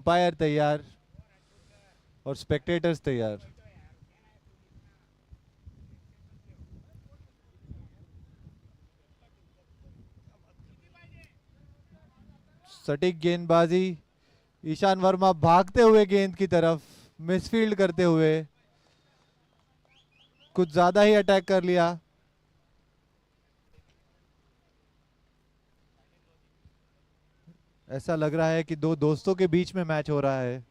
Umpire तैयार और spectators तैयार। सटीक गेंदबाजी, ईशान वर्मा भागते हुए गेंद की तरफ, मिसफील्ड करते हुए कुछ ज्यादा ही अटैक कर लिया। ऐसा लग रहा है कि दो दोस्तों के बीच में मैच हो रहा है।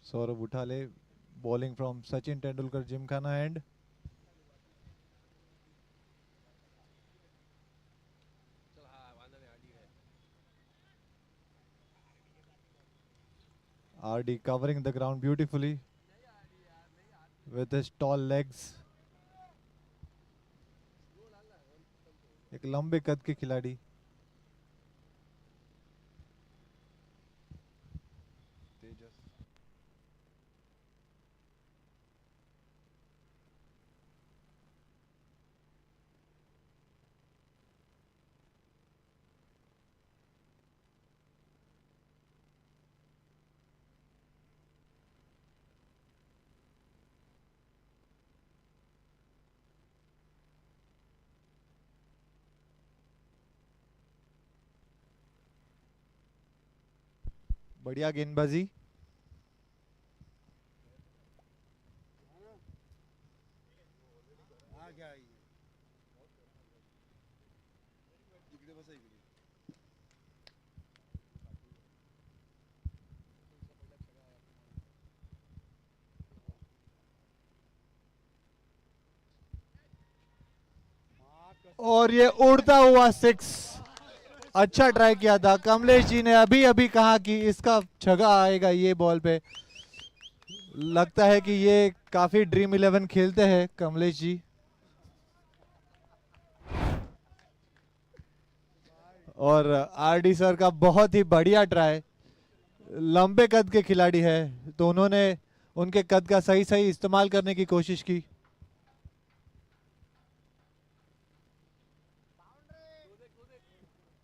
Saurabh Uthale bowling from Sachin Tendulkar Gymkhana end. RD covering the ground beautifully with his tall legs। एक लंबे कद के खिलाड़ी। बढ़िया गेंदबाजी। और ये उड़ता हुआ सिक्स। अच्छा ट्राई किया था कमलेश जी ने, अभी अभी कहा कि इसका छगा आएगा ये बॉल पे। लगता है कि ये काफी ड्रीम 11 खेलते हैं कमलेश जी। और RD सर का बहुत ही बढ़िया ट्राई। लंबे कद के खिलाड़ी है तो उन्होंने उनके कद का सही सही इस्तेमाल करने की कोशिश की।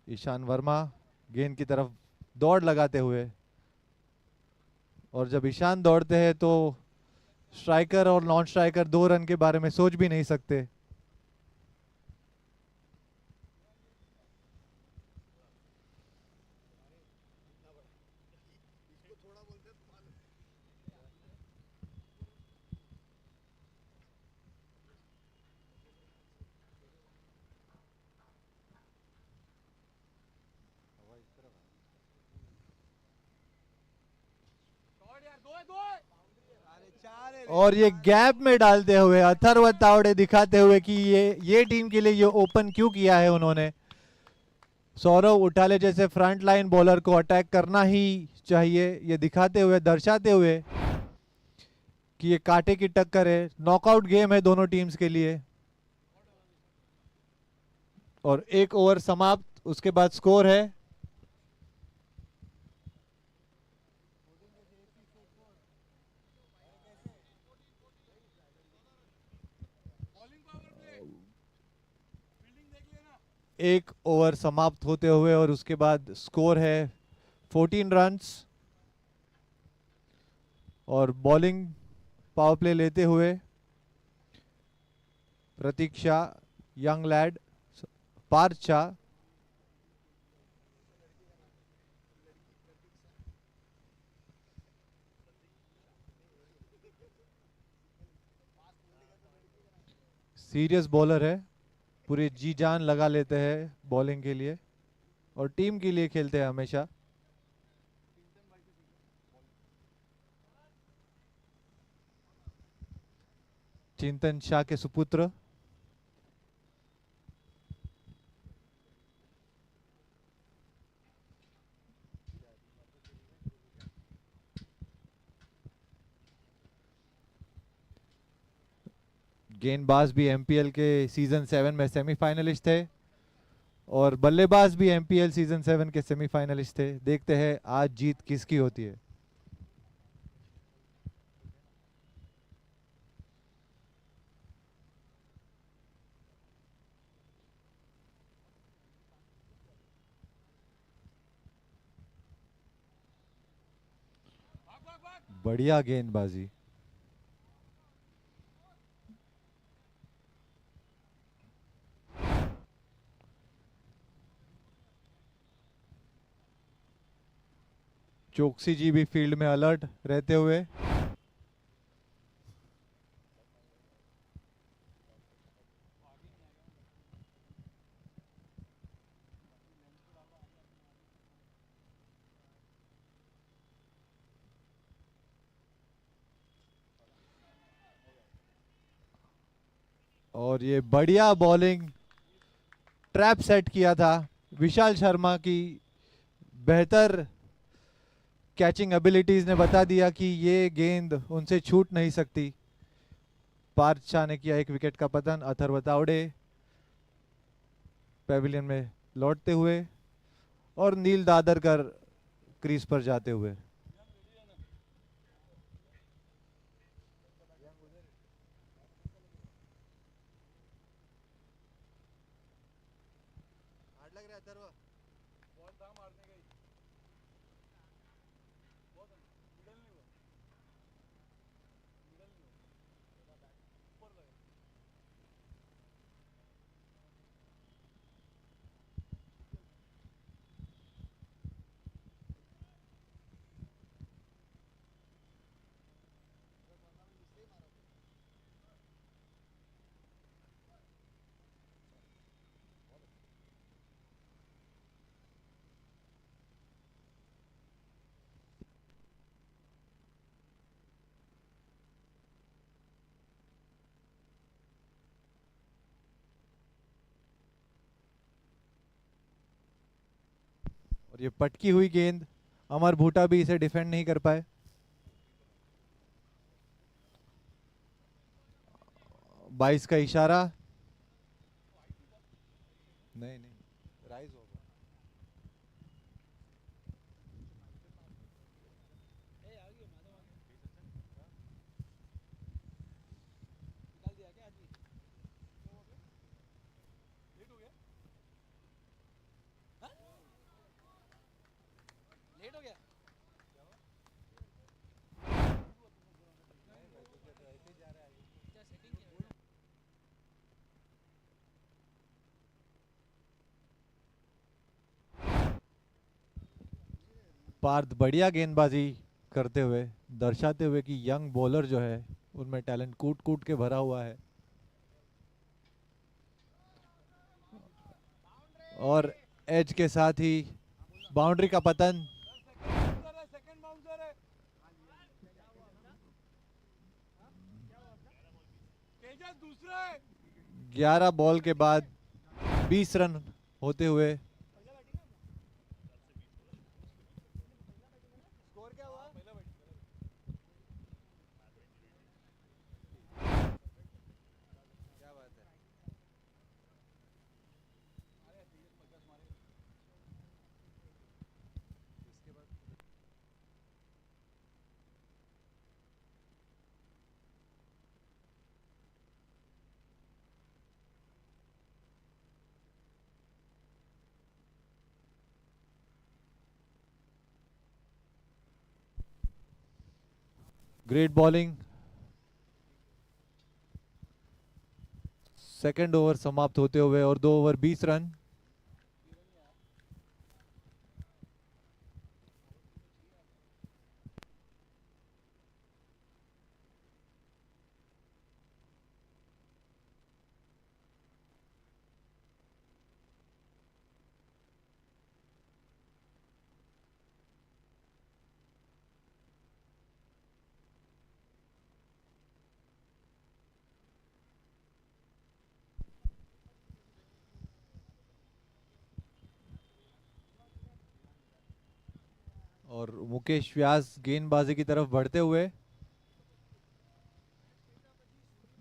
ईशान वर्मा गेंद की तरफ दौड़ लगाते हुए, और जब ईशान दौड़ते हैं तो स्ट्राइकर और नॉन स्ट्राइकर 2 रन के बारे में सोच भी नहीं सकते। और ये गैप में डालते हुए अथर्व तावड़े दिखाते हुए कि ये टीम के लिए ये ओपन क्यों किया है उन्होंने। सौरव उठाले जैसे फ्रंट लाइन बॉलर को अटैक करना ही चाहिए, ये दिखाते हुए दर्शाते हुए कि ये कांटे की टक्कर है। नॉकआउट गेम है दोनों टीम्स के लिए। और 1 ओवर समाप्त, उसके बाद स्कोर है एक ओवर समाप्त होते हुए और उसके बाद स्कोर है 14 रन्स। और बॉलिंग पावर प्ले लेते हुए Pratiksha, young lad, Parth Shah, serious bowler है, पूरे जी जान लगा लेते हैं बॉलिंग के लिए और टीम के लिए खेलते हैं हमेशा। चिंतन शाह के सुपुत्र। गेंदबाज भी एमपीएल के सीजन 7 में सेमीफाइनलिस्ट थे और बल्लेबाज भी एमपीएल सीजन 7 के सेमीफाइनलिस्ट थे। देखते हैं आज जीत किसकी होती है। बढ़िया गेंदबाजी। चोकसी जी भी फील्ड में अलर्ट रहते हुए। और ये बढ़िया बॉलिंग, ट्रैप सेट किया था विशाल शर्मा की। बेहतर कैचिंग एबिलिटीज ने बता दिया कि ये गेंद उनसे छूट नहीं सकती। पार्थ शाह ने किया एक विकेट का पतन। अथर्व तावड़े पेविलियन में लौटते हुए और नील दादरकर क्रीज पर जाते हुए। और ये पटकी हुई गेंद, अमर भूटा भी इसे डिफेंड नहीं कर पाए। बाईस का इशारा, नहीं नहीं राइज होगा। पार्थ बढ़िया गेंदबाजी करते हुए दर्शाते हुए कि यंग बॉलर जो है उनमें टैलेंट कूट कूट के भरा हुआ है। और एज के साथ ही बाउंड्री का पतन। 11 बॉल के बाद 20 रन होते हुए ग्रेट बॉलिंग। सेकंड ओवर समाप्त होते हुए और 2 ओवर 20 रन। और मुकेश व्यास गेंदबाजी की तरफ बढ़ते हुए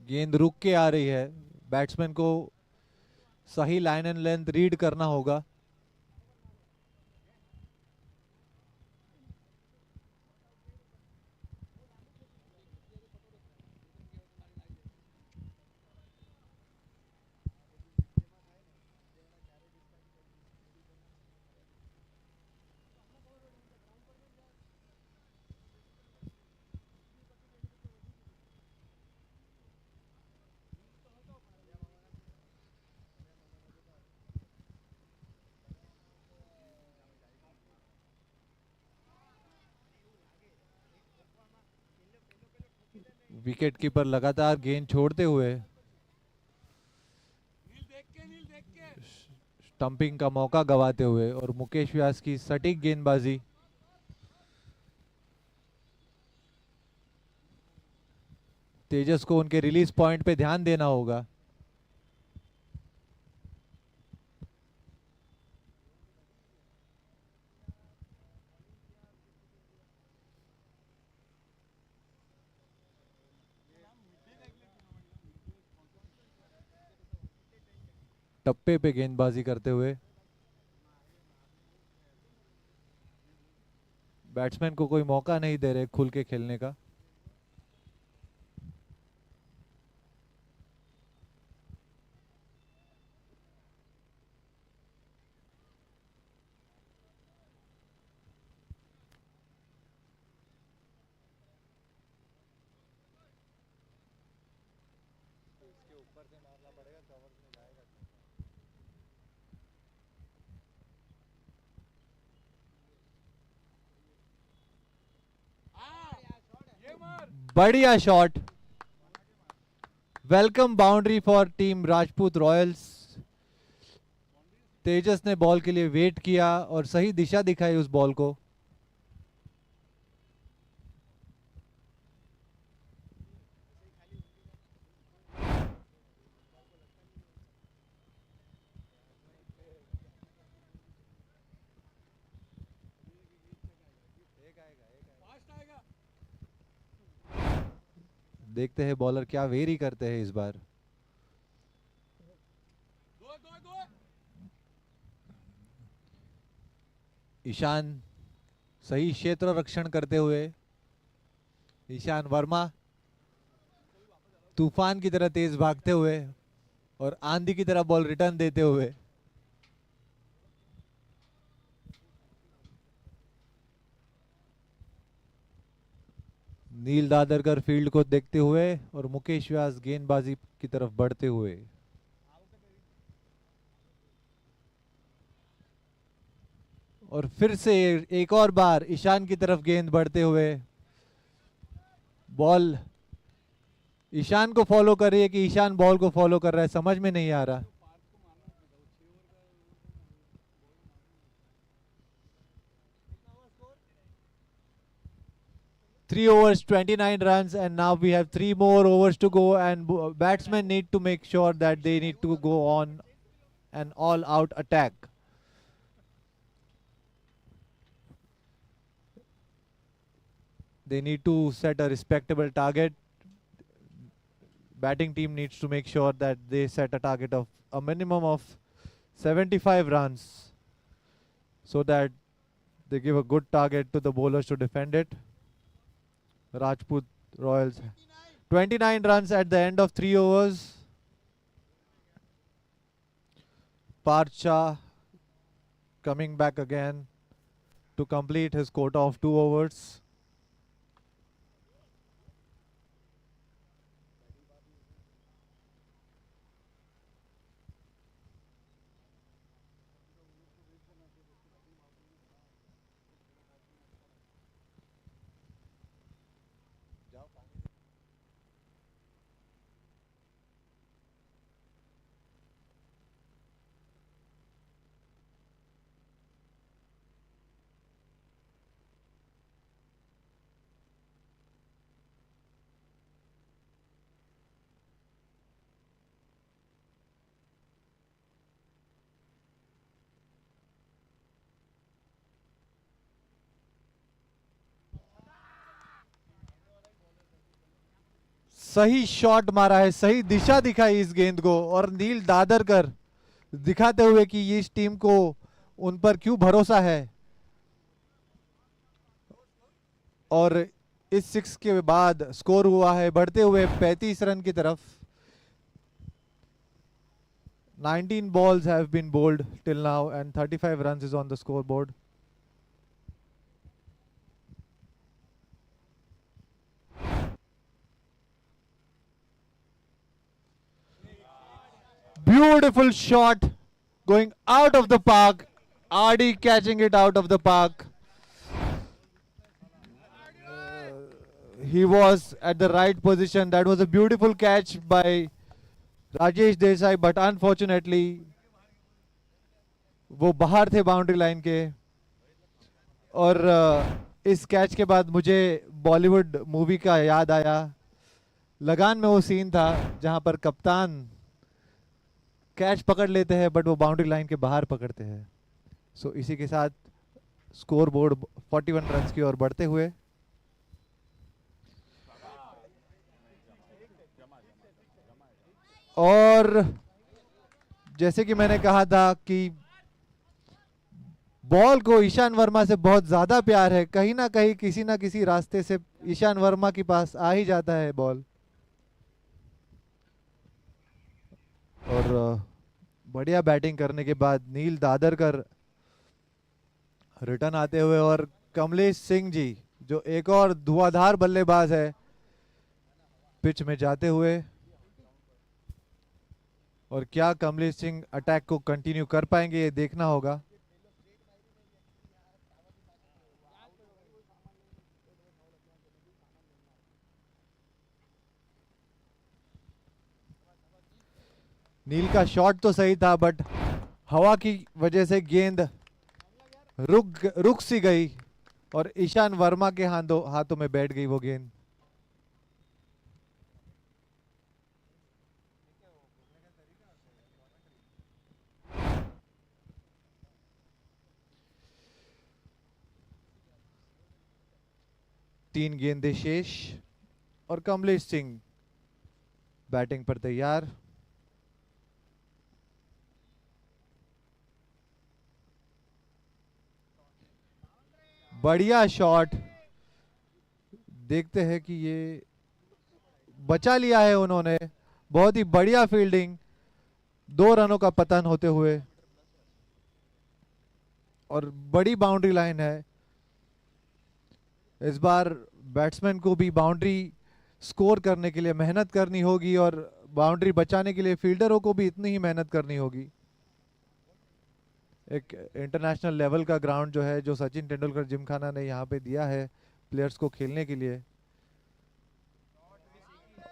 गेंद रुक के आ रही है, बैट्समैन को सही लाइन एंड लेंथ रीड करना होगा। विकेट कीपर लगातार गेंद छोड़ते हुए स्टंपिंग का मौका गवाते हुए, और मुकेश व्यास की सटीक गेंदबाजी। तेजस को उनके रिलीज पॉइंट पे ध्यान देना होगा। टप्पे पे गेंदबाजी करते हुए बैट्समैन को कोई मौका नहीं दे रहे खुल के खेलने का। बढ़िया shot, welcome boundary for team Rajput Royals. Tejas ने बॉल के लिए वेट किया और सही दिशा दिखाई उस बॉल को। देखते हैं बॉलर क्या वेरी करते हैं इस बार। ईशान सही क्षेत्र रक्षण करते हुए, ईशान वर्मा तूफान की तरह तेज भागते हुए और आंधी की तरह बॉल रिटर्न देते हुए। नील दादरकर फील्ड को देखते हुए और मुकेश व्यास गेंदबाजी की तरफ बढ़ते हुए। और फिर से एक और बार ईशान की तरफ गेंद बढ़ते हुए। बॉल ईशान को फॉलो कर रही है कि ईशान बॉल को फॉलो कर रहा है, समझ में नहीं आ रहा। Three overs, 29 runs, and now we have 3 more overs to go. And batsmen need to make sure that they need to go on an all-out attack. They need to set a respectable target. Batting team needs to make sure that they set a target of a minimum of 75 runs, so that they give a good target to the bowlers to defend it. Rajput Royals 29 runs at the end of 3 overs. Parcha coming back again to complete his quota of 2 overs. सही shot मारा है, सही दिशा दिखाई इस गेंद को, और नील दादरकर दिखाते हुए कि इस टीम को उन पर क्यों भरोसा है। और इस सिक्स के बाद स्कोर हुआ है बढ़ते हुए 35 रन की तरफ। 19 balls have been bowled till now and 35 runs is on the scoreboard. Beautiful shot going out of the park. RD catching it out of the park. He was at the right position. That was a beautiful catch by Rajesh Desai, but unfortunately वो बाहर थे boundary line के। और इस catch के बाद मुझे Bollywood movie का याद आया। लगान में वो सीन था जहां पर कप्तान कैच पकड़ लेते हैं बट वो बाउंड्री लाइन के बाहर पकड़ते हैं। सो इसी के साथ स्कोर बोर्ड 41 रन की ओर बढ़ते हुए। और जैसे कि मैंने कहा था कि बॉल को ईशान वर्मा से बहुत ज्यादा प्यार है, कहीं ना कहीं किसी ना किसी रास्ते से ईशान वर्मा के पास आ ही जाता है बॉल। और बढ़िया बैटिंग करने के बाद नील दादरकर रिटर्न आते हुए, और कमलेश सिंह जी जो एक और धुआंधार बल्लेबाज है पिच में जाते हुए। और क्या कमलेश सिंह अटैक को कंटिन्यू कर पाएंगे ये देखना होगा। नील का शॉट तो सही था बट हवा की वजह से गेंद रुक सी गई और ईशान वर्मा के हाथों में बैठ गई वो गेंद। तीन गेंदें शेष और कमलेश सिंह बैटिंग पर तैयार। बढ़िया शॉट, देखते हैं कि ये बचा लिया है उन्होंने। बहुत ही बढ़िया फील्डिंग, 2 रनों का पतन होते हुए, और बड़ी बाउंड्री लाइन है। इस बार बैट्समैन को भी बाउंड्री स्कोर करने के लिए मेहनत करनी होगी और बाउंड्री बचाने के लिए फील्डरों को भी इतनी ही मेहनत करनी होगी। एक इंटरनेशनल लेवल का ग्राउंड जो है, जो सचिन तेंदुलकर जिमखाना ने यहाँ पे दिया है प्लेयर्स को खेलने के लिए।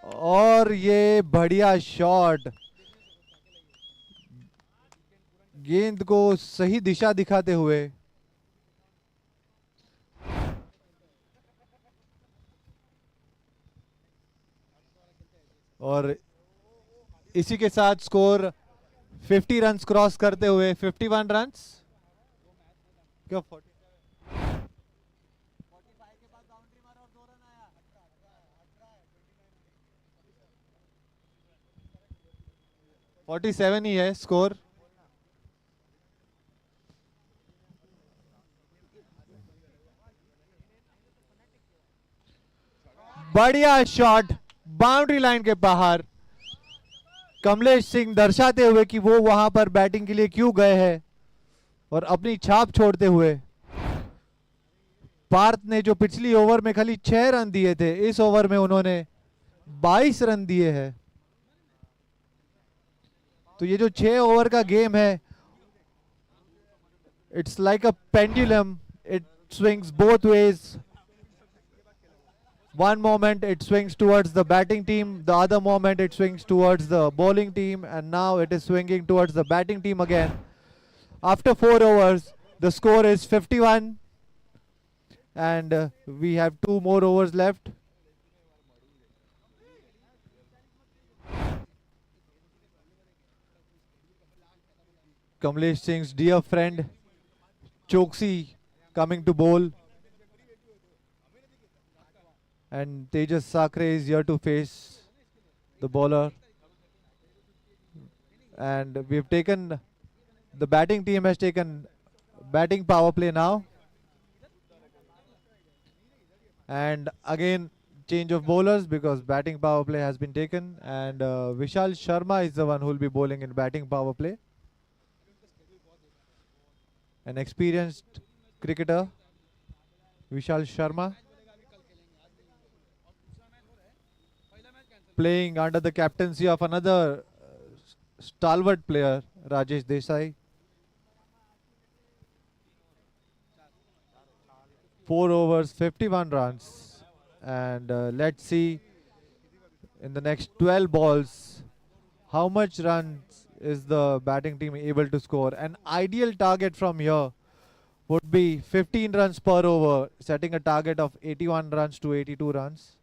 और ये बढ़िया शॉट, गेंद को सही दिशा दिखाते हुए। और इसी के साथ स्कोर 50 रन्स क्रॉस करते हुए 51 रन्स। क्या 47 ही है स्कोर। बढ़िया शॉट बाउंड्री लाइन के बाहर। कमलेश सिंह दर्शाते हुए कि वो वहां पर बैटिंग के लिए क्यों गए हैं और अपनी छाप छोड़ते हुए। पार्थ ने जो पिछली ओवर में खाली 6 रन दिए थे, इस ओवर में उन्होंने 22 रन दिए हैं। तो ये जो 6 ओवर का गेम है, it's like a pendulum, it swings both ways. One moment it swings towards the batting team, the other moment it swings towards the bowling team, and now it is swinging towards the batting team again. After 4 overs, the score is 51, and we have 2 more overs left. Kamlesh Singh's dear friend Choksi coming to bowl. And Tejas Sakre is here to face the bowler, and we've taken, the batting team has taken batting power play now, and again change of bowlers because batting power play has been taken, and Vishal Sharma is the one who will be bowling in batting power play, an experienced cricketer, Vishal Sharma, playing under the captaincy of another stalwart player, Rajesh Desai. 4 overs, 51 runs. And let's see in the next 12 balls how much runs is the batting team able to score. An ideal target from here would be 15 runs per over, setting a target of 81 runs to 82 runs.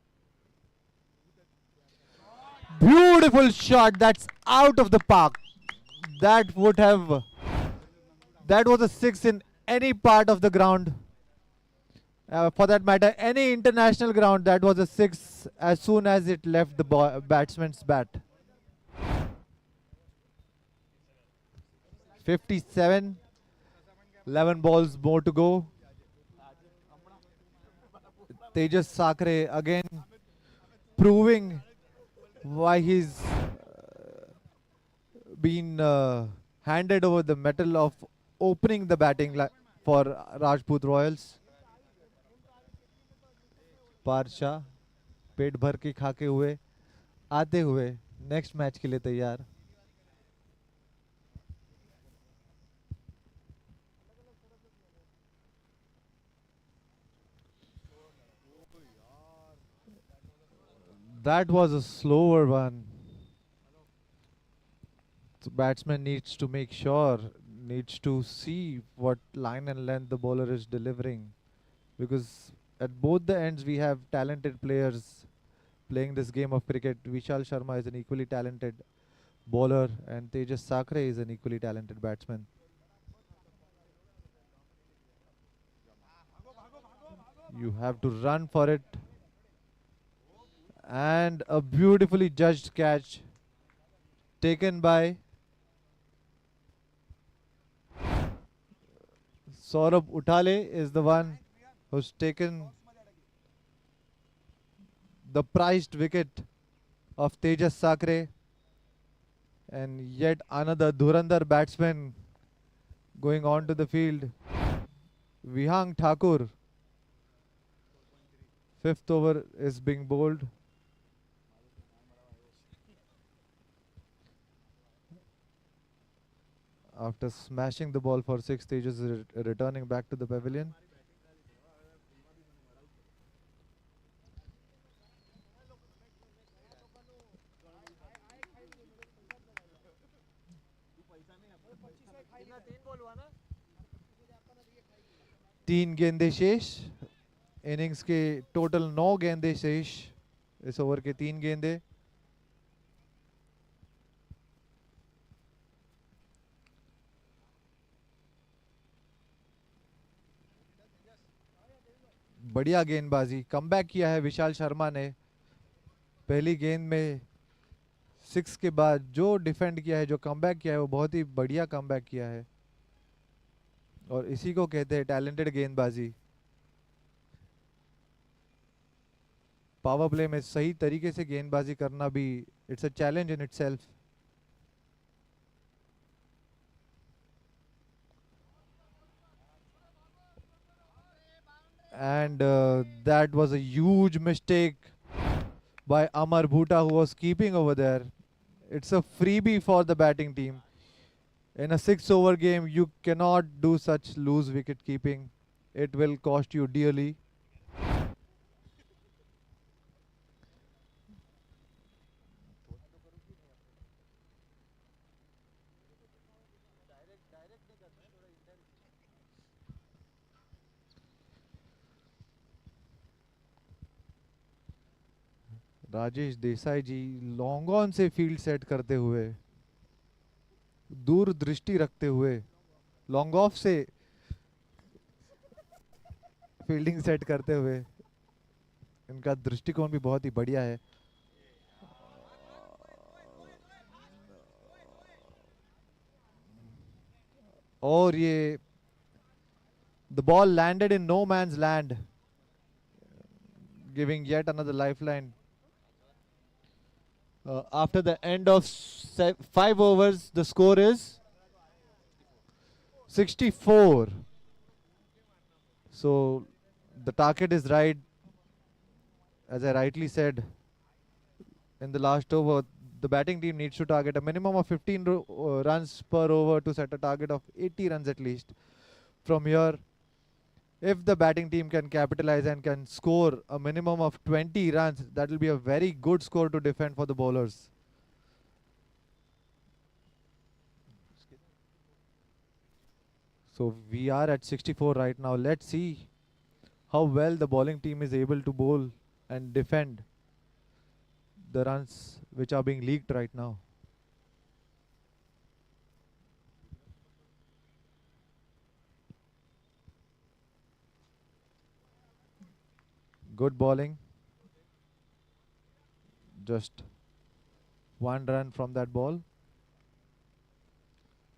Beautiful shot, that's out of the park. That would have, that was a 6 in any part of the ground. For that matter, any international ground, that was a 6 as soon as it left the batsman's bat. 57, 11 balls more to go. Tejas Sakre again proving why he's been handed over the metal of opening the batting for Rajput Royals. पारशाह पेट भर के खाके हुए आते हुए next match के लिए तैयार. That was a slower one. The batsman needs to make sure, needs to see what line and length the bowler is delivering, because at both the ends we have talented players playing this game of cricket. Vishal Sharma is an equally talented bowler and Tejas Sakre is an equally talented batsman. You have to run for it. And a beautifully judged catch taken by Saurabh Uthale is the one who's taken the prized wicket of Tejas Sakre, and yet another Dhurandhar batsman going on to the field, Vihang Thakur. Fifth over is being bowled. After smashing the ball for 6, Tejas is returning back to the pavilion. तीन गेंदे शेष, innings के total 9 गेंदे शेष, इस over के 3 गेंदे. बढ़िया गेंदबाजी, कमबैक किया है विशाल शर्मा ने. पहली गेंद में 6 के बाद जो डिफेंड किया है, जो कमबैक किया है, वो बहुत ही बढ़िया कमबैक किया है और इसी को कहते हैं टैलेंटेड गेंदबाजी. पावर प्ले में सही तरीके से गेंदबाजी करना भी it's a challenge in itself. And that was a huge mistake by Amar Bhuta, who was keeping over there. It's a freebie for the batting team. In a 6-over game, you cannot do such loose wicket keeping. It will cost you dearly. Rajesh Desai ji long on से field set करते हुए, दूर दृष्टि रखते हुए, long off से fielding set करते हुए, इनका दृष्टिकोण भी बहुत ही बढ़िया है. और ये the ball landed in no man's land, giving yet another lifeline. After the end of 5 overs, the score is 64. So the target is right, as I rightly said in the last over. The batting team needs to target a minimum of 15 runs per over to set a target of 80 runs at least. From here, if the batting team can capitalize and can score a minimum of 20 runs, that will be a very good score to defend for the bowlers. So we are at 64 right now. Let's see how well the bowling team is able to bowl and defend the runs which are being leaked right now. Good bowling. Just 1 run from that ball.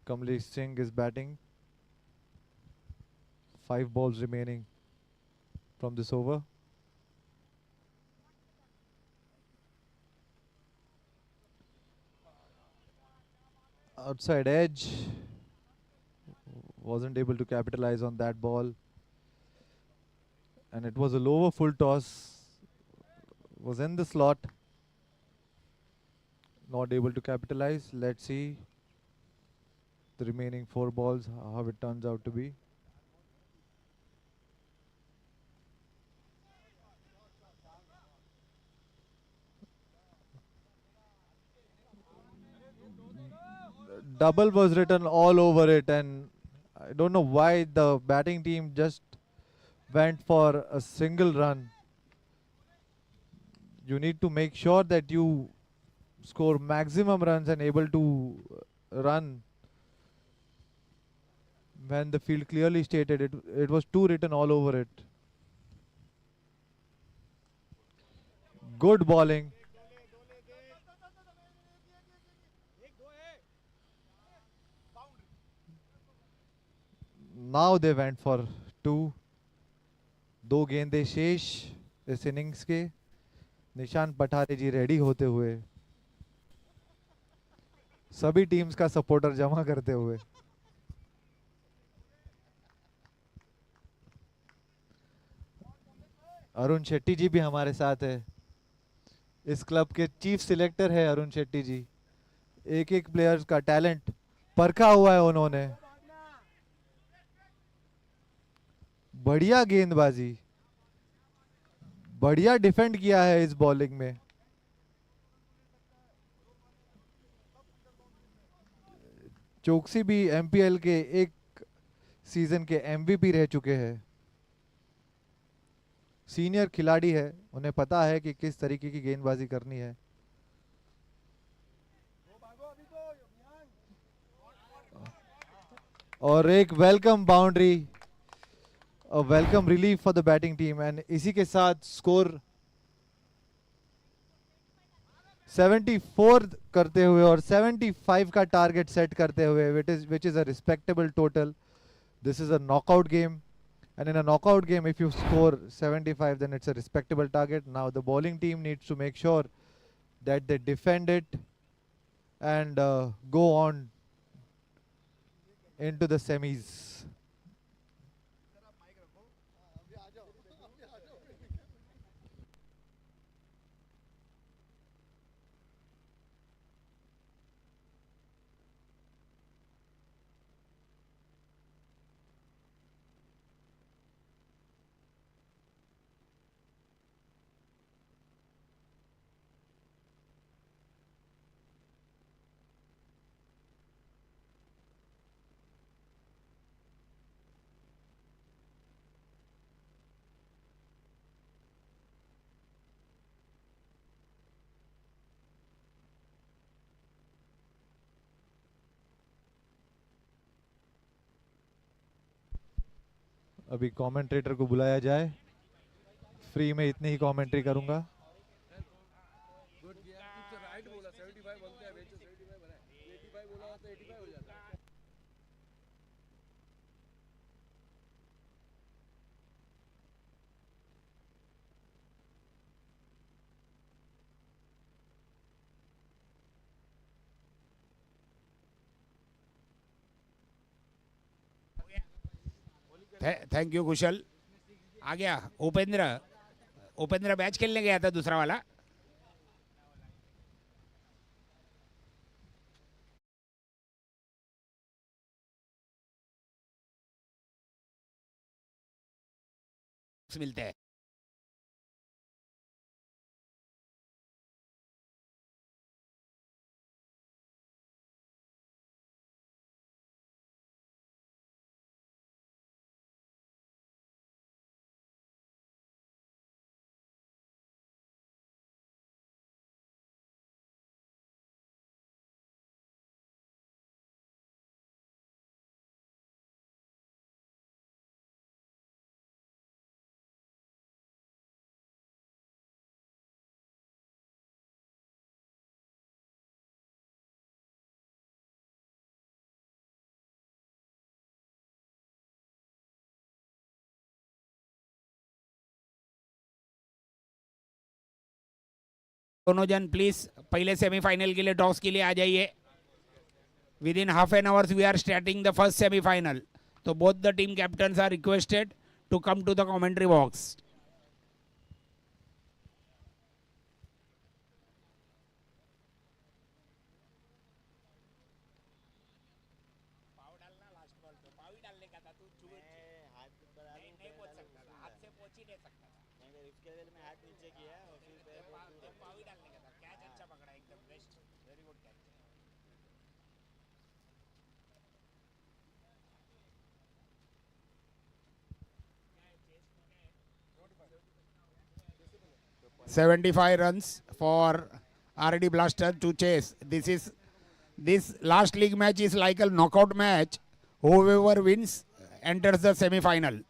Kamlesh Singh is batting. 5 balls remaining from this over. Outside edge. Wasn't able to capitalize on that ball. And it was a lower full toss. Was in the slot. Not able to capitalize. Let's see the remaining 4 balls, how it turns out to be. Double was written all over it, and I don't know why the batting team just went for a single run. You need to make sure that you score maximum runs and able to run when the field clearly stated it. It was 2 written all over it. Good bowling. Now they went for 2. 2 गेंदें शेष इस innings के. निशान पठारे जी ready होते हुए, सभी teams का supporter जमा करते हुए. अरुण शेट्टी जी भी हमारे साथ है. इस क्लब के चीफ सिलेक्टर है अरुण शेट्टी जी. एक एक प्लेयर्स का टैलेंट परखा हुआ है उन्होंने. बढ़िया गेंदबाजी, बढ़िया डिफेंड किया है इस बॉलिंग में. चोकसी भी एमपीएल के एक सीजन के एमवीपी रह चुके हैं. सीनियर खिलाड़ी है, उन्हें पता है कि किस तरीके की गेंदबाजी करनी है. और एक welcome boundary, welcome relief for the batting team. And इसी के साथ स्कोर 74 करते हुए और 75 का टारगेट सेट करते हुए, which is a respectable total. This is a knockout game, and in a knockout game if you score 75, then it's a respectable target. Now the bowling team needs to make sure that they defend it and go on into the semis. अभी commentator को बुलाया जाए. Free में इतनी ही commentary करूंगा. Thank you कुशल। आ गया Upendra. Upendra match खेलने गया था दूसरा वाला। मिलते हैं। दोनों जन प्लीज पहले सेमीफाइनल के लिए टॉस के लिए आ जाइए। Within half an hours we are starting the first semifinal. तो both the team captains are requested to come to the commentary box. $75 runs for RD Blaster to chase. This last league match is like a knockout match. Whoever wins enters the semi-final.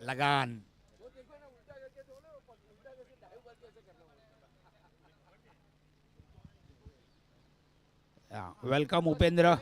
लगान। Welcome Upendra.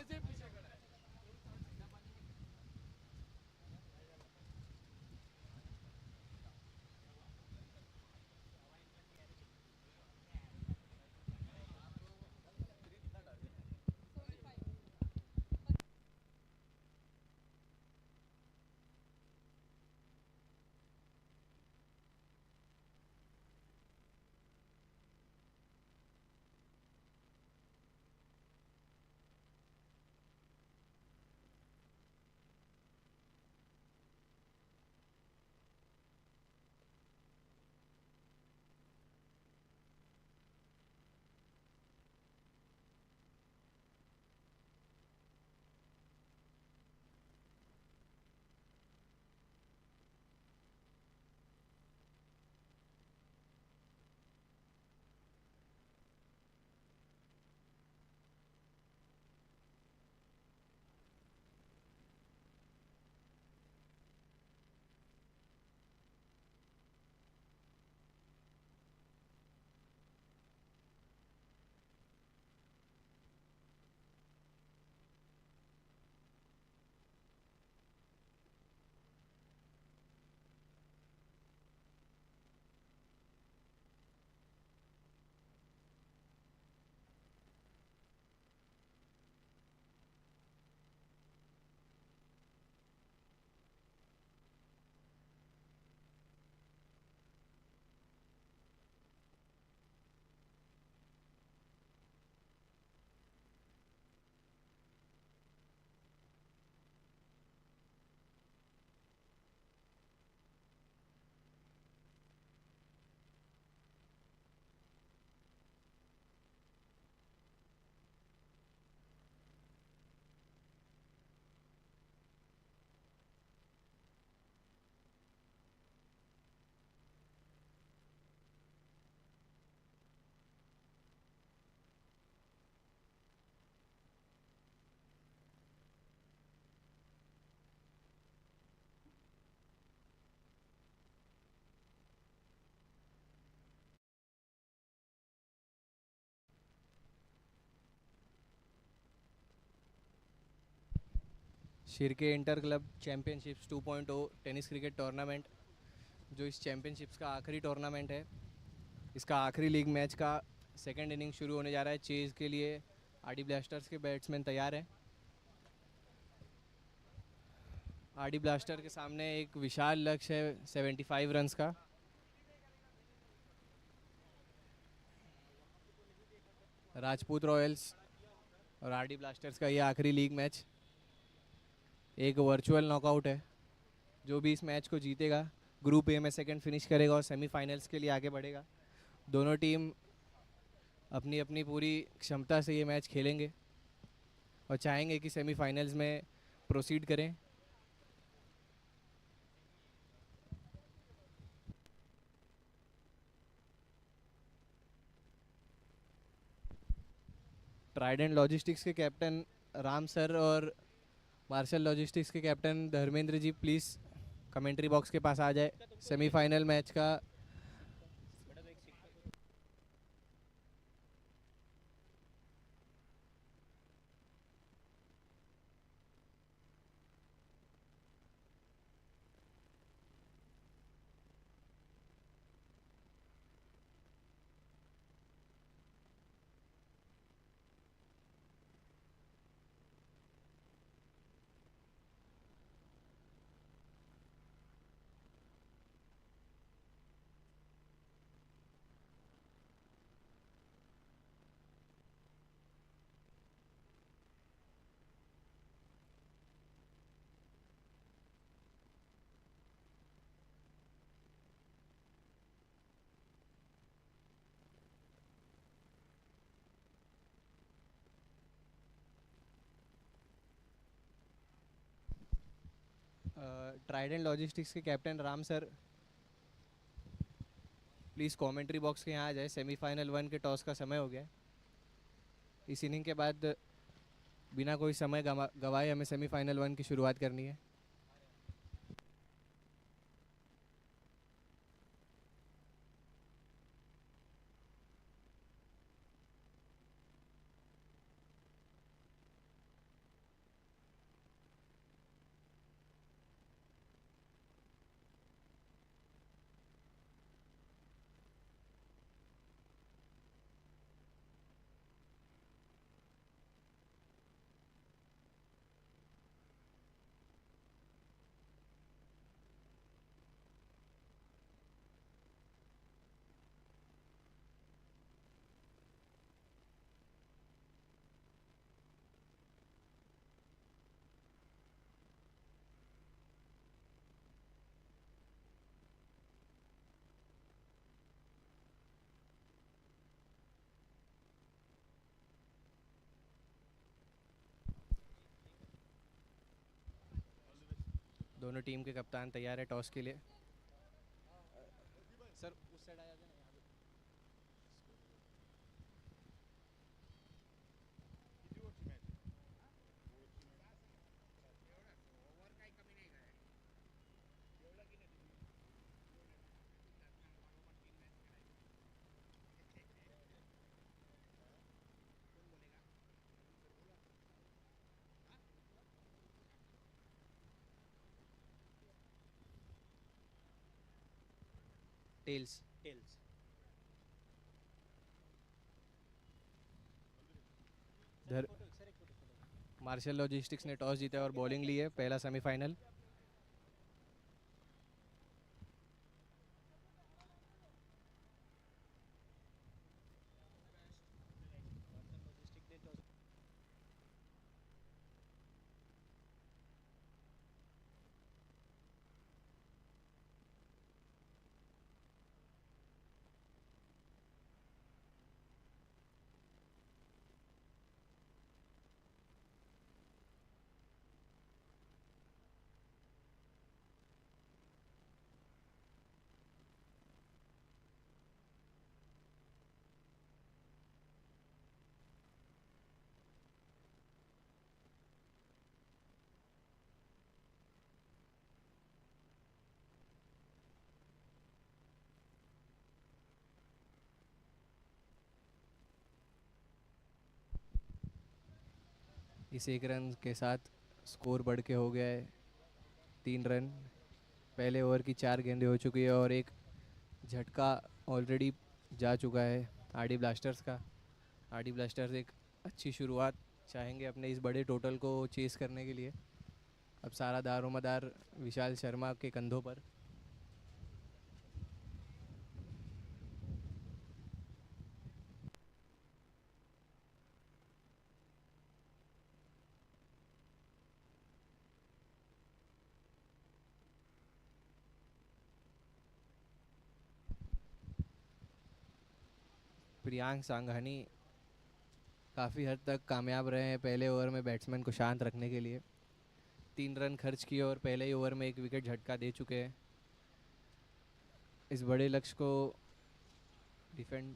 Shirke inter club championships 2.0 tennis cricket tournament, जो इस championships का आखिरी tournament है, इसका आखिरी league match का second inning शुरू होने जा रहा है। चेज़ के लिए आरडी ब्लास्टर्स के बैट्समैन तैयार हैं। आरडी ब्लास्टर के सामने एक विशाल लक्ष्य है 75 रन्स का। राजपूत रॉयल्स और आरडी ब्लास्टर्स का ये आखिरी लीग मैच एक वर्चुअल नॉकआउट है। जो भी इस मैच को जीतेगा ग्रुप ए में सेकंड फिनिश करेगा और सेमीफाइनल्स के लिए आगे बढ़ेगा। दोनों टीम अपनी अपनी पूरी क्षमता से ये मैच खेलेंगे और चाहेंगे कि सेमीफाइनल्स में प्रोसीड करें। ट्राइडेंट लॉजिस्टिक्स के कैप्टन राम सर और मार्शल लॉजिस्टिक्स के captain Dharmendra ji please commentary box के पास आ जाए। सेमीफाइनल मैच का ट्राइडेंट लॉजिस्टिक्स के captain Ram sir please commentary box के यहाँ आ जाए। सेमीफाइनल 1 के टॉस का समय हो गया है। इस इनिंग के बाद बिना कोई समय गवाए हमें सेमीफाइनल 1 की शुरुआत करनी है। दोनों टीम के कप्तान तैयार है टॉस के लिए। सर उस साइड आ जाते हैं ना। टेल्स मार्शल लॉजिस्टिक्स ने टॉस जीता और बॉलिंग ली है। पहला सेमीफाइनल। इस एक रन के साथ स्कोर बढ़ के हो गया है 3 रन। पहले ओवर की 4 गेंदें हो चुकी है और एक झटका ऑलरेडी जा चुका है आरडी ब्लास्टर्स का। आरडी ब्लास्टर्स एक अच्छी शुरुआत चाहेंगे अपने इस बड़े टोटल को चेस करने के लिए। अब सारा दारोमदार विशाल शर्मा के कंधों पर। प्रियांक सांघानी काफ़ी हद तक कामयाब रहे हैं पहले ओवर में बैट्समैन को शांत रखने के लिए। 3 रन खर्च किए और पहले ही ओवर में एक विकेट झटका दे चुके हैं। इस बड़े लक्ष्य को डिफेंड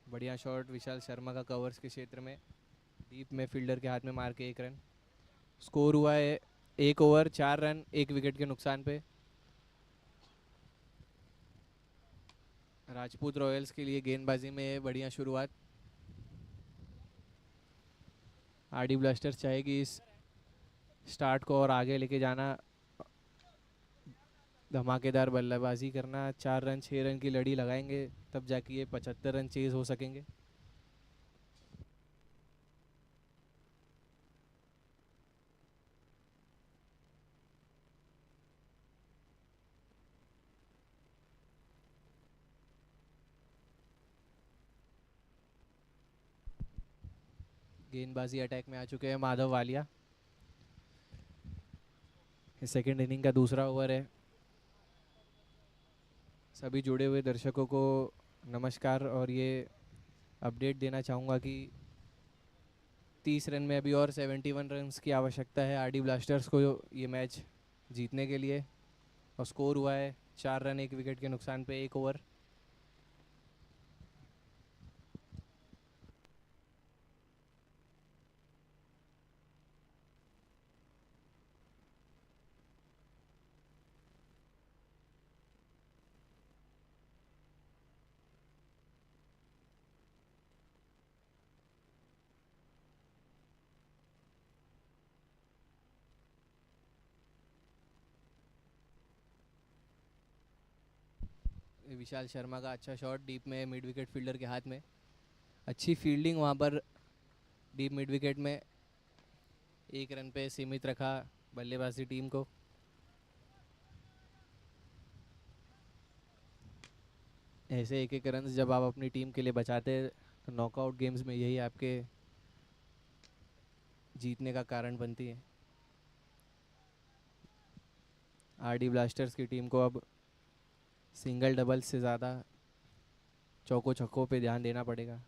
बढ़िया शॉट विशाल शर्मा का कवर्स के क्षेत्र में डीप में फील्डर के हाथ में मार के 1 रन। स्कोर हुआ है 1 ओवर 4 रन 1 विकेट के नुकसान पे। राजपूत रॉयल्स के लिए गेंदबाजी में बढ़िया शुरुआत। आरडी ब्लास्टर्स चाहेगी इस स्टार्ट को और आगे लेके जाना, धमाकेदार बल्लेबाजी करना। 4 रन 6 रन की लड़ी लगाएंगे तब जाके ये 75 रन चेज हो सकेंगे। गेंदबाजी अटैक में आ चुके हैं माधव वालिया। सेकेंड इनिंग का दूसरा ओवर है। सभी जुड़े हुए दर्शकों को नमस्कार और ये अपडेट देना चाहूँगा कि 30 रन में अभी और 71 रन की आवश्यकता है आरडी ब्लास्टर्स को ये मैच जीतने के लिए। और स्कोर हुआ है 4 रन 1 विकेट के नुकसान पे 1 ओवर। विशाल शर्मा का अच्छा शॉट डीप में मिड विकेट फील्डर के हाथ में। अच्छी फील्डिंग वहाँ पर डीप मिड विकेट में। 1 रन पे सीमित रखा बल्लेबाजी टीम को। ऐसे एक रन जब आप अपनी टीम के लिए बचाते हैं तो नॉकआउट गेम्स में यही आपके जीतने का कारण बनती है। आरडी ब्लास्टर्स की टीम को अब सिंगल डबल से ज़्यादा चौकों छक्कों पे ध्यान देना पड़ेगा।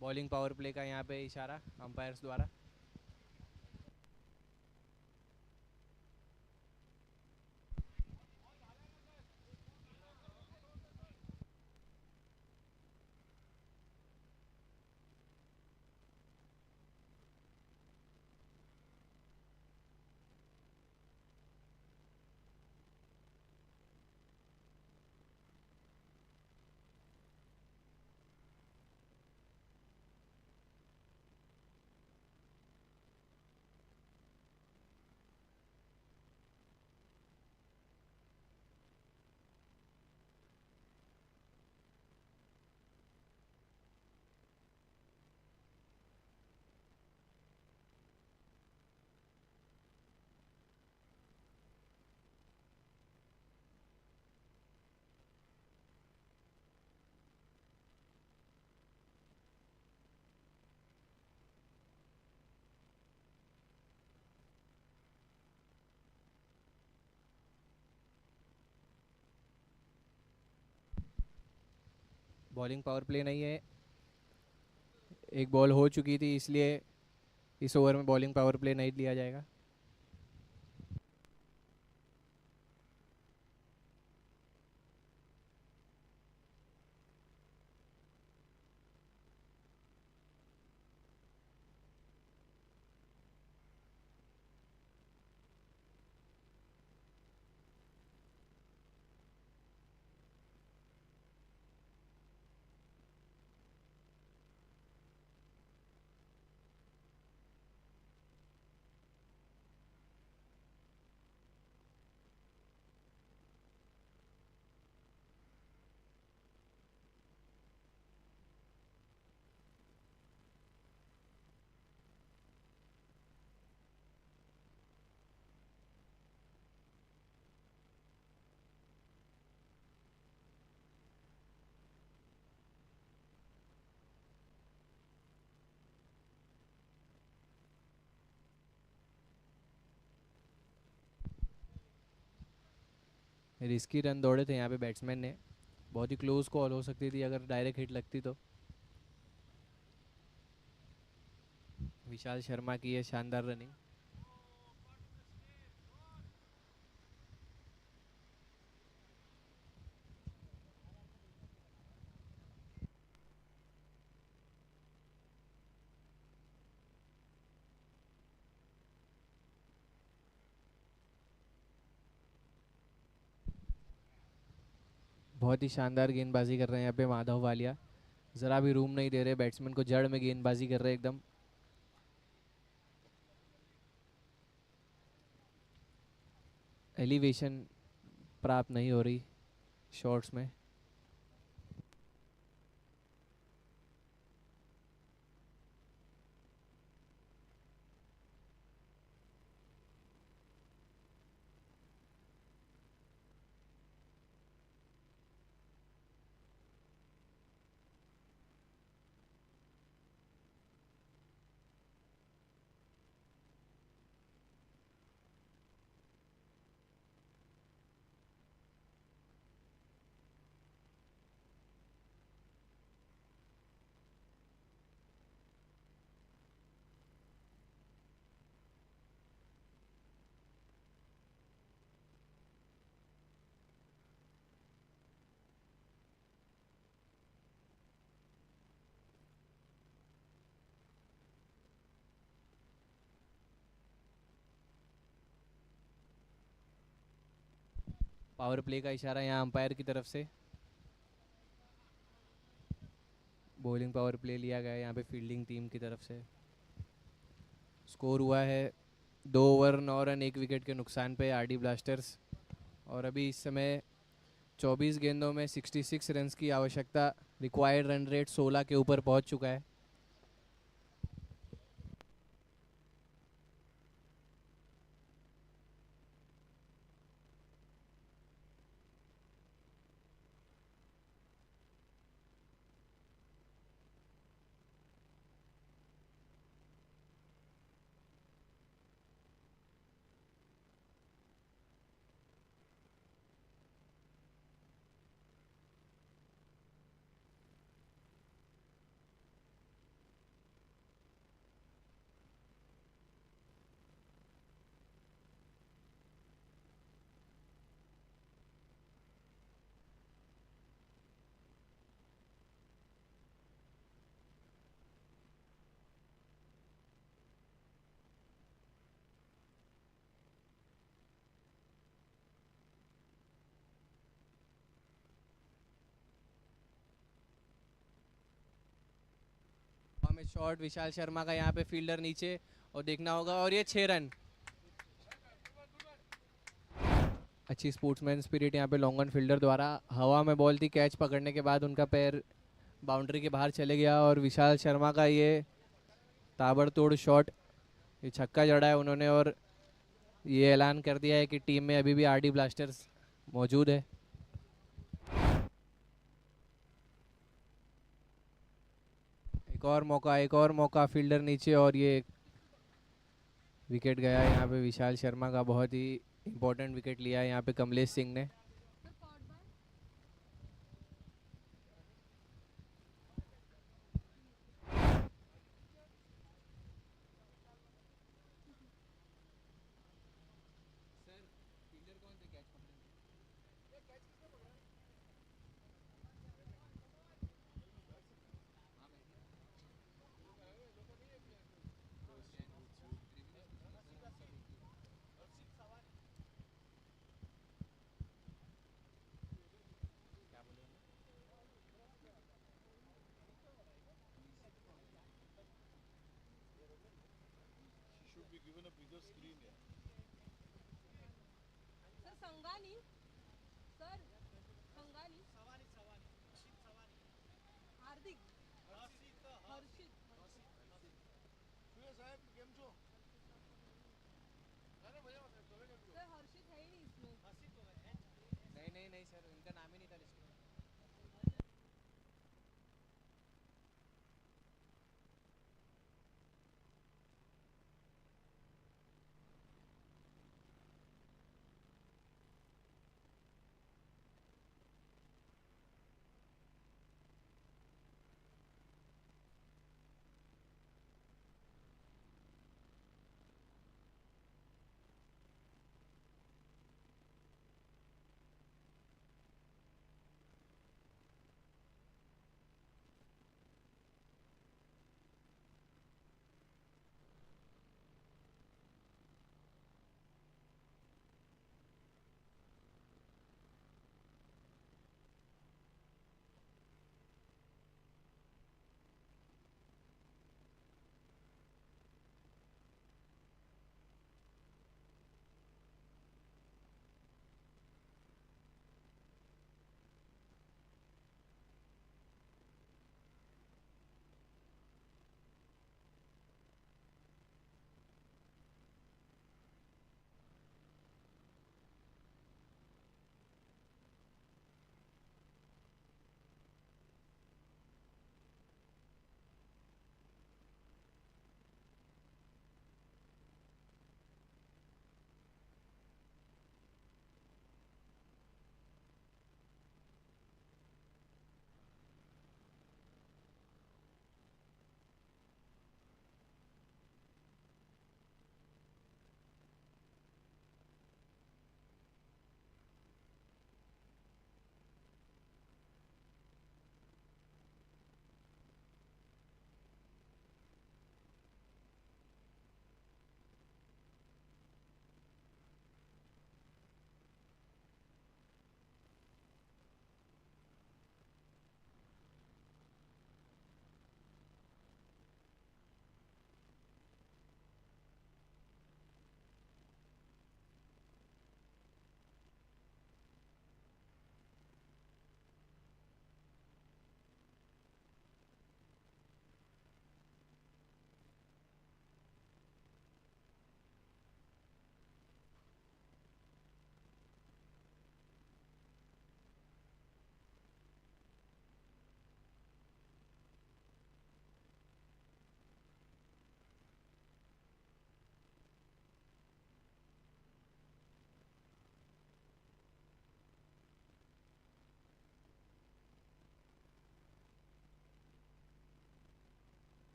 बॉलिंग पावर प्ले का यहाँ पे इशारा अंपायर्स द्वारा। बॉलिंग पावर प्ले नहीं है, एक बॉल हो चुकी थी, इसलिए इस ओवर में बॉलिंग पावर प्ले नहीं लिया जाएगा। रिस्की रन दौड़े थे यहाँ पे बैट्समैन ने, बहुत ही क्लोज कॉल हो सकती थी अगर डायरेक्ट हिट लगती तो। विशाल शर्मा की ये शानदार रनिंग। बहुत ही शानदार गेंदबाजी कर रहे हैं यहाँ पे माधव वालिया, ज़रा भी रूम नहीं दे रहे बैट्समैन को, जड़ में गेंदबाजी कर रहे हैं एकदम। एलिवेशन प्राप्त नहीं हो रही शॉट्स में। पावर प्ले का इशारा यहाँ अंपायर की तरफ से। बॉलिंग पावर प्ले लिया गया यहाँ पे फील्डिंग टीम की तरफ से। स्कोर हुआ है 2 ओवर 9 रन 1 विकेट के नुकसान पे आरडी ब्लास्टर्स, और अभी इस समय 24 गेंदों में 66 रन्स की आवश्यकता, रिक्वायर्ड रन रेट 16 के ऊपर पहुंच चुका है। हमें शॉट विशाल शर्मा का यहाँ पे फील्डर नीचे, और देखना होगा, और ये 6 रन। अच्छी स्पोर्ट्समैन स्पिरिट यहाँ पे लॉन्ग ऑन फील्डर द्वारा। हवा में बॉल थी, कैच पकड़ने के बाद उनका पैर बाउंड्री के बाहर चले गया, और विशाल शर्मा का ये ताबड़तोड़ शॉट, ये छक्का जड़ा है उन्होंने, और ये ऐलान कर दिया है कि टीम में अभी भी आरडी ब्लास्टर्स मौजूद है। एक और मौका फील्डर नीचे, और ये विकेट गया है यहाँ पे विशाल शर्मा का। बहुत ही इंपॉर्टेंट विकेट लिया है यहाँ पे कमलेश सिंह ने। सर संगानी सर संगानी हार्दिक हर्षित सर हर्षित है ही नहीं इसमें नहीं सर, इनका नाम ही नहीं था लिस्ट में।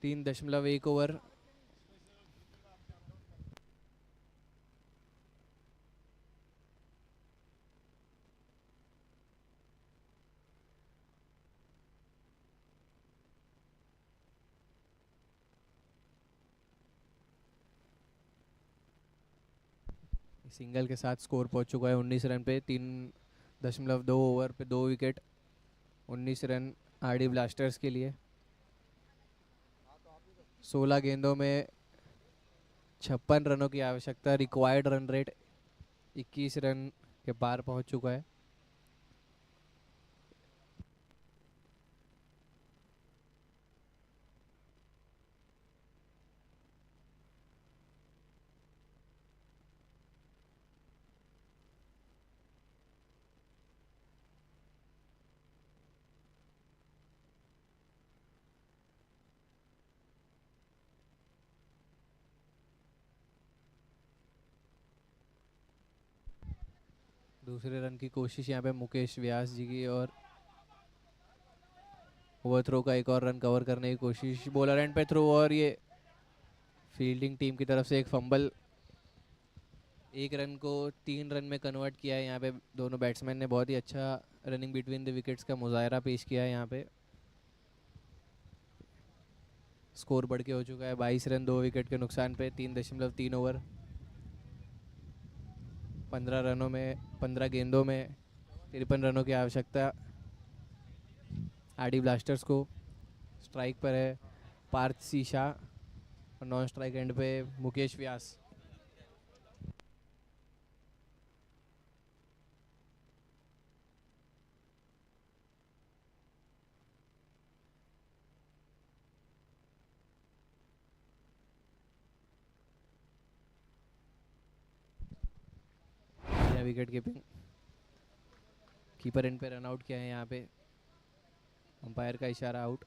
तीन दशमलव एक ओवर। सिंगल के साथ स्कोर पहुंच चुका है 19 रन पे। 3.2 ओवर पे 2 विकेट, 19 रन आरडी ब्लास्टर्स के लिए। 16 गेंदों में 56 रनों की आवश्यकता। रिक्वायर्ड रन रेट 21 रन के पार पहुंच चुका है। दूसरे रन की कोशिश यहाँ पे मुकेश व्यास जी की, और ओवर थ्रो का एक और रन कवर करने की कोशिश बॉलर एंड पे थ्रो, और ये फील्डिंग टीम की तरफ से एक फंबल। एक रन को 3 रन में कन्वर्ट किया है यहाँ पे। दोनों बैट्समैन ने बहुत ही अच्छा रनिंग बिटवीन द विकेट्स का मुजाहरा पेश किया है यहाँ पे। स्कोर बढ़ के हो चुका है 22 रन 2 विकेट के नुकसान पे, 3.3 ओवर। 15 रनों में 15 गेंदों में 53 रनों की आवश्यकता आरडी ब्लास्टर्स को। स्ट्राइक पर है पार्थ सी शाह और नॉन स्ट्राइक एंड पे मुकेश व्यास। विकेट कीपिंग, कीपर एंड पे रन आउट किया है यहाँ पे। अंपायर का इशारा आउट।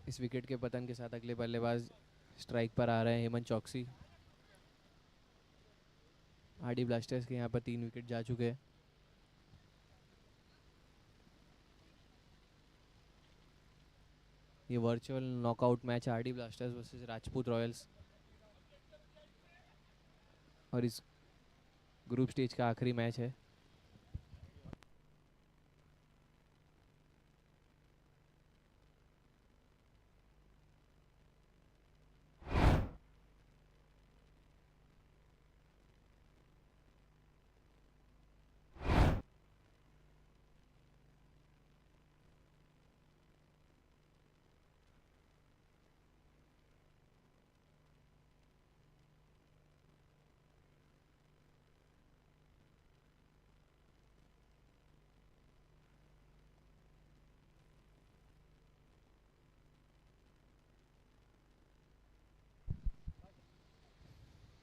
इस विकेट के पतन के साथ अगले बल्लेबाज स्ट्राइक पर आ रहे हैं हेमंत चौकसी। आरडी ब्लास्टर्स के यहाँ पर 3 विकेट जा चुके हैं। ये virtual knockout match RD blasters versus Rajput Royals, और इस ग्रुप स्टेज का आखिरी मैच है।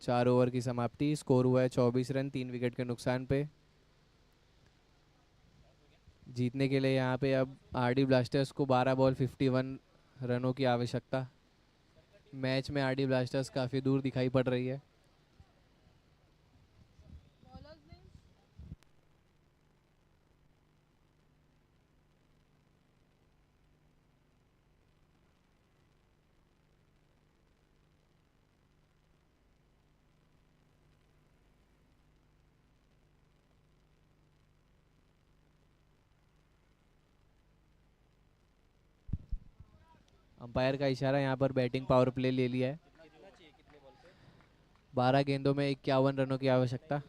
चार ओवर की समाप्ति, स्कोर हुआ है 24 रन 3 विकेट के नुकसान पे। जीतने के लिए यहाँ पे अब आरडी ब्लास्टर्स को 12 बॉल 51 रनों की आवश्यकता। मैच में आरडी ब्लास्टर्स काफ़ी दूर दिखाई पड़ रही है। बॉलर्स नेम अंपायर का इशारा, यहाँ पर बैटिंग पावर प्ले ले लिया है। 12 गेंदों में 51 रनों की आवश्यकता।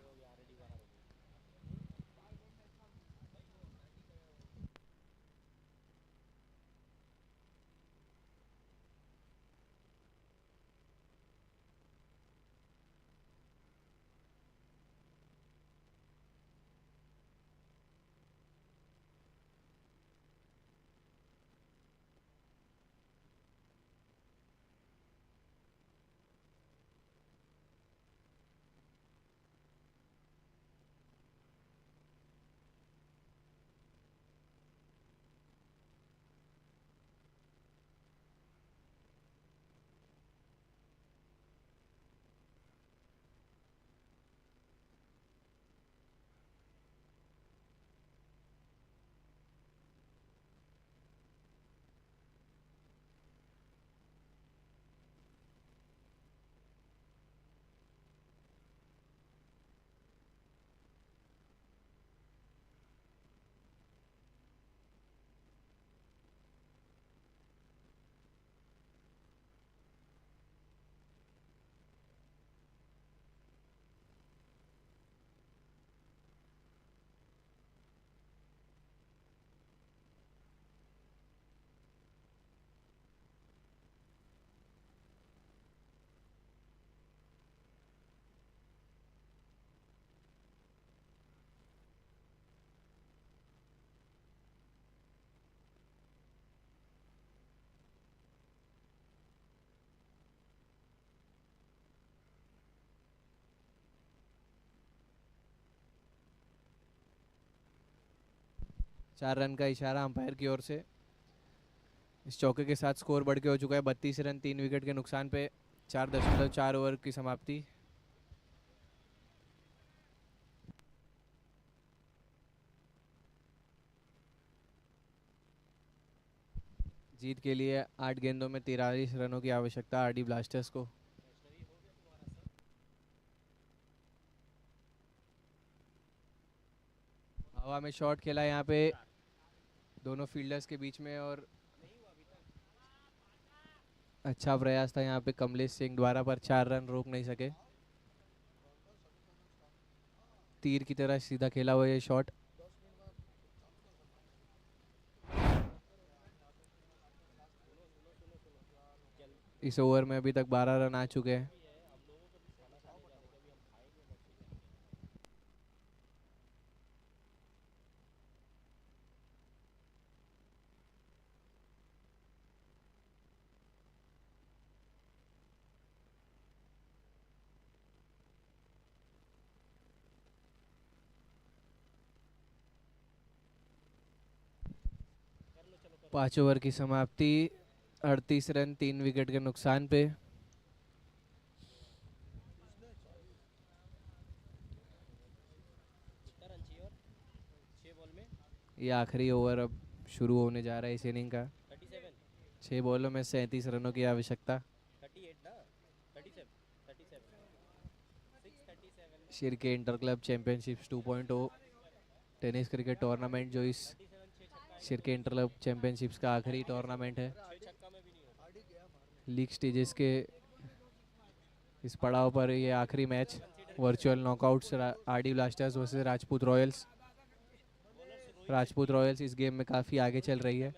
4 रन का इशारा अंपायर की ओर से। इस चौके के साथ स्कोर बढ़ के हो चुका है 32 रन 3 विकेट के नुकसान पे। 4.4 ओवर की समाप्ति। जीत के लिए 8 गेंदों में 43 रनों की आवश्यकता आरडी ब्लास्टर्स को। हवा में शॉट खेला यहाँ पे दोनों फील्डर्स के बीच में और अच्छा प्रयास था यहाँ पे कमलेश सिंह द्वारा, पर 4 रन रोक नहीं सके। तीर की तरह सीधा खेला हुआ ये शॉट। इस ओवर में अभी तक 12 रन आ चुके हैं। पाँच ओवर की समाप्ति 38 रन 3 विकेट के नुकसान पे। ये आखिरी ओवर अब शुरू होने जा रहा है इस इनिंग का। 6 बॉलों में 37 रनों की आवश्यकता। Shirke inter club championships 2.0 tennis cricket tournament, जो इस शिरके इंटर क्लब चैंपियनशिप्स का आखिरी टूर्नामेंट है। लीग स्टेजेस के इस पड़ाव पर ये आखिरी match virtual knockouts RD blasters versus Rajput Royals. Rajput Royals इस गेम में काफ़ी आगे चल रही है।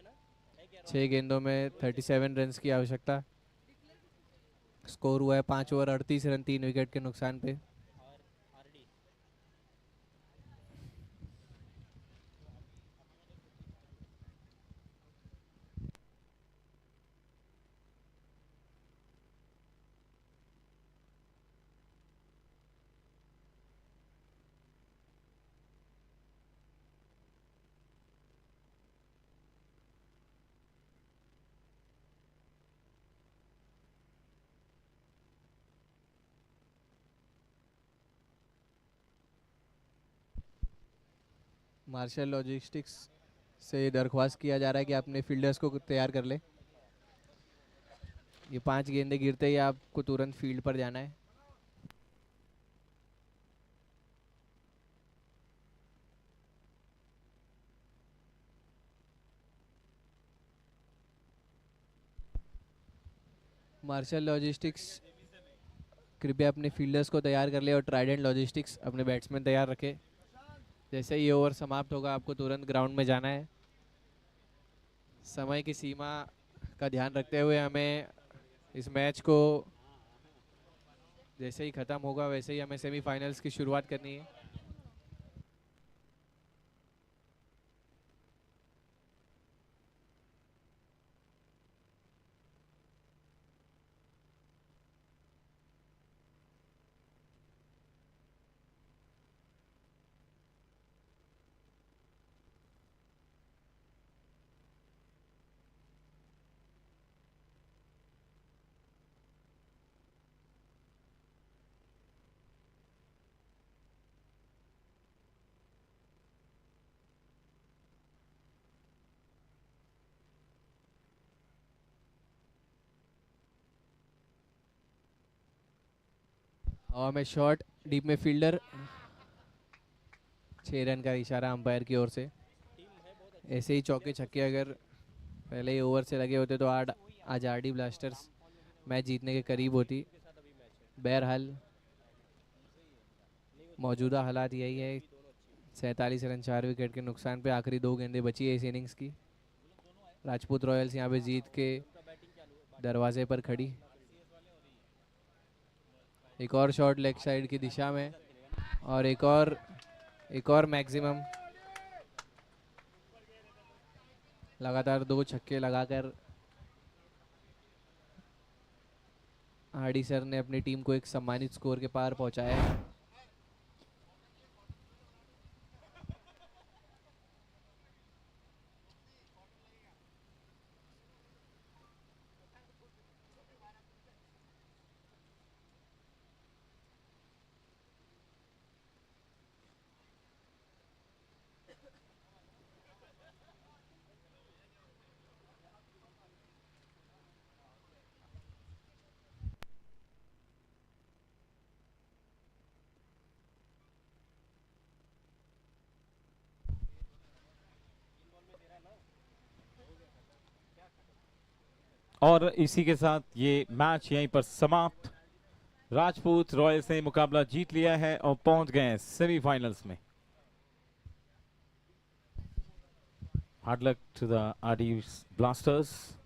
6 गेंदों में 37 रन की आवश्यकता। स्कोर हुआ है 5 ओवर 38 रन 3 विकेट के नुकसान पे। मार्शल लॉजिस्टिक्स से दरख्वास्त किया जा रहा है कि अपने फील्डर्स को तैयार कर ले। ये 5 गेंदे गिरते ही आपको तुरंत फील्ड पर जाना है। मार्शल लॉजिस्टिक्स कृपया अपने फील्डर्स को तैयार कर ले और ट्राइडेंट लॉजिस्टिक्स अपने बैट्समैन तैयार रखे। जैसे ही ये ओवर समाप्त होगा आपको तुरंत ग्राउंड में जाना है। समय की सीमा का ध्यान रखते हुए हमें इस मैच को जैसे ही ख़त्म होगा वैसे ही हमें सेमीफाइनल्स की शुरुआत करनी है। हवा में शॉट, डीप में फील्डर। 6 रन का इशारा अंपायर की ओर से। ऐसे ही चौके छक्के अगर पहले ही ओवर से लगे होते तो आज आरडी ब्लास्टर्स मैच जीतने के करीब होती। बहरहाल मौजूदा हालात यही है। 47 रन 4 विकेट के नुकसान पे आखिरी 2 गेंदें बची है इस इनिंग्स की। राजपूत रॉयल्स यहाँ पे जीत के दरवाजे पर खड़ी। एक और शॉट लेग साइड की दिशा में और एक और मैक्सिमम। लगातार 2 छक्के लगाकर आरडी सर ने अपनी टीम को एक सम्मानित स्कोर के पार पहुंचाया है। और इसी के साथ ये मैच यहीं पर समाप्त। राजपूत रॉयल्स ने मुकाबला जीत लिया है और पहुंच गए हैं सेमीफाइनल्स में। Hard luck to the RD blasters.